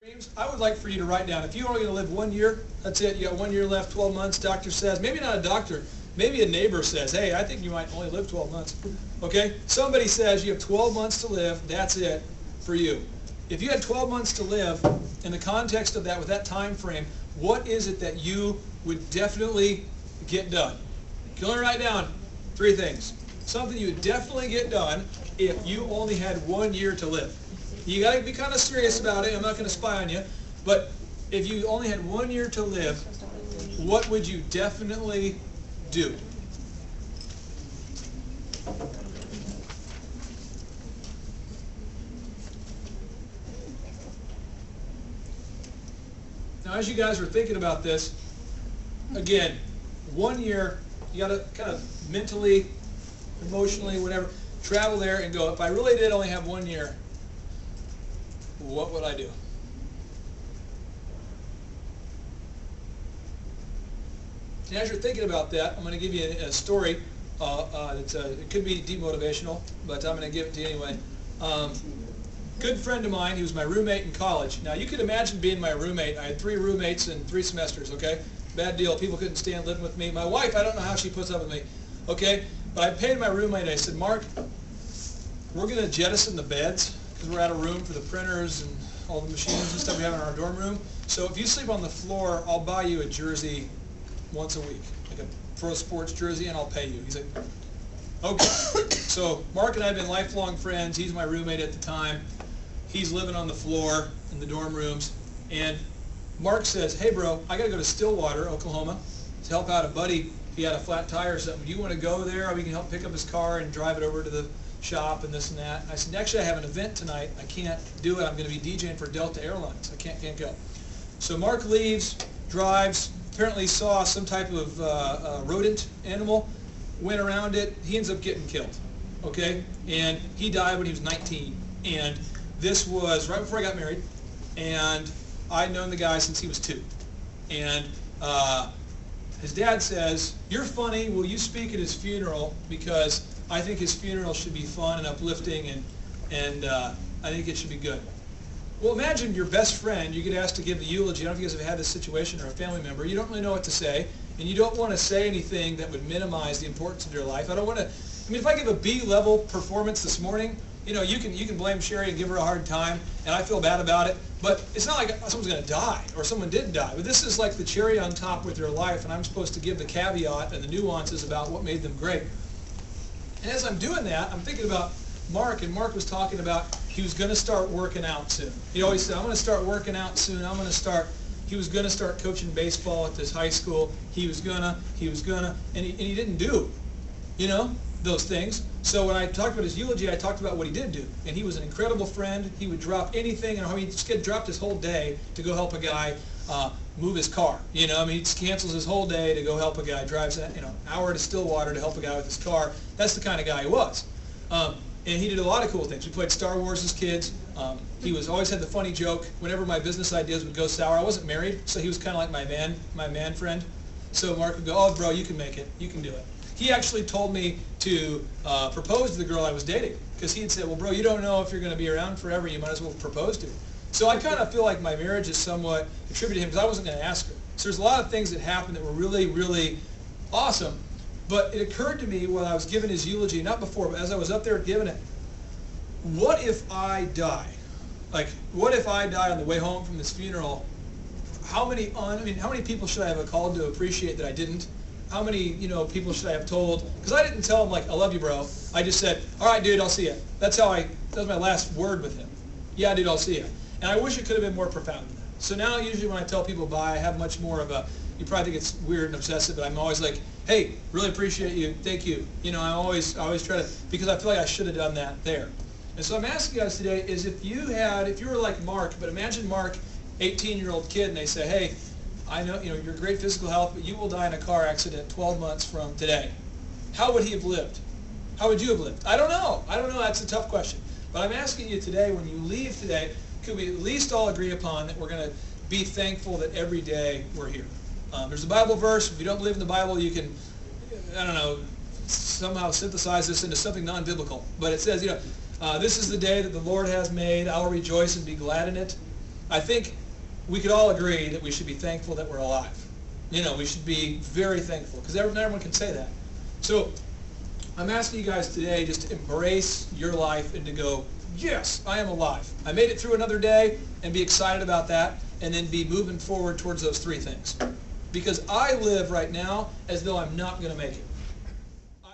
Dreams, I would like for you to write down, if you're only going to live 1 year, that's it, you got 1 year left, 12 months, doctor says, maybe not a doctor, maybe a neighbor says, hey, I think you might only live 12 months, okay? Somebody says you have 12 months to live, that's it for you. If you had 12 months to live, in the context of that, with that time frame, what is it that you would definitely get done? You can only write down 3 things. Something you would definitely get done if you only had 1 year to live. You got to be kind of serious about it. I'm not going to spy on you. But if you only had 1 year to live, what would you definitely do? Now, as you guys are thinking about this, again, 1 year, you got to kind of mentally, emotionally, whatever, travel there and go, if I really did only have 1 year, what would I do? And as you're thinking about that, I'm going to give you a story. It could be demotivational, but I'm going to give it to you anyway. Good friend of mine, he was my roommate in college. Now, you could imagine being my roommate. I had 3 roommates in 3 semesters, okay? Bad deal. People couldn't stand living with me. My wife, I don't know how she puts up with me, okay? But I paid my roommate, I said, Mark, we're going to jettison the beds because we're out of room for the printers and all the machines and stuff we have in our dorm room. So if you sleep on the floor, I'll buy you a jersey once a week, like a pro sports jersey, and I'll pay you. He's like, okay. So Mark and I have been lifelong friends. He's my roommate at the time. He's living on the floor in the dorm rooms. And Mark says, hey, bro, I got to go to Stillwater, Oklahoma, to help out a buddy. He had a flat tire or something. Do you want to go there? We can help pick up his car and drive it over to the shop and this and that. And I said, actually, I have an event tonight. I can't do it. I'm going to be DJing for Delta Airlines. I can't go. So Mark leaves, drives, apparently saw some type of rodent animal, went around it. He ends up getting killed, okay? And he died when he was 19. And this was right before I got married. And I'd known the guy since he was 2. And his dad says, you're funny, will you speak at his funeral? Because I think his funeral should be fun and uplifting, and I think it should be good. Well, imagine your best friend, you get asked to give the eulogy. I don't know if you guys have had this situation, or a family member. You don't really know what to say, and you don't want to say anything that would minimize the importance of your life. I don't want to, I mean, if I give a B-level performance this morning, you know, you can blame Sherry and give her a hard time, and I feel bad about it, but it's not like someone's going to die, or someone did die. But this is like the cherry on top with their life, and I'm supposed to give the caveat and the nuances about what made them great. And as I'm doing that, I'm thinking about Mark, and Mark was talking about he was going to start working out soon. He always said, I'm going to start working out soon. He was going to start coaching baseball at this high school. He was gonna, and he didn't do, you know, those things. So when I talked about his eulogy, I talked about what he did do. And he was an incredible friend. He would drop anything, and he just dropped his whole day to go help a guy move his car. You know, I mean, he cancels his whole day to go help a guy, drives an hour to Stillwater to help a guy with his car. That's the kind of guy he was. And he did a lot of cool things. We played Star Wars as kids. He always had the funny joke. Whenever my business ideas would go sour, I wasn't married, so he was kind of like my man friend. So Mark would go, oh, bro, you can make it. You can do it. He actually told me to propose to the girl I was dating, because he'd said, well, bro, you don't know if you're going to be around forever. You might as well propose to her. So I kind of feel like my marriage is somewhat attributed to him, because I wasn't going to ask her. So there's a lot of things that happened that were really, really awesome. But it occurred to me when I was giving his eulogy, not before, but as I was up there giving it, what if I die? Like, what if I die on the way home from this funeral? How many people should I have called to appreciate that I didn't? How many, people should I have told? Because I didn't tell him, like, I love you, bro. I just said, all right, dude, I'll see you. That was my last word with him. Yeah, dude, I'll see you. And I wish it could have been more profound than that. So now, usually when I tell people bye, I have much more of a, you probably think it's weird and obsessive, but I'm always like, hey, really appreciate you. Thank you. I always try to, because I feel like I should have done that there. And so I'm asking you guys today is if you were like Mark, but imagine Mark, 18-year-old kid, and they say, hey, I know, you're great physical health, but you will die in a car accident 12 months from today. How would he have lived? How would you have lived? I don't know. That's a tough question. But I'm asking you today, when you leave today, could we at least all agree upon that we're going to be thankful that every day we're here? There's a Bible verse. If you don't believe in the Bible, you can, somehow synthesize this into something non-biblical. But it says, this is the day that the Lord has made. I'll rejoice and be glad in it. I think we could all agree that we should be thankful that we're alive. You know, we should be very thankful, because not everyone can say that. So I'm asking you guys today just to embrace your life and to go, yes, I am alive. I made it through another day, and be excited about that, and then be moving forward towards those three things. Because I live right now as though I'm not going to make it.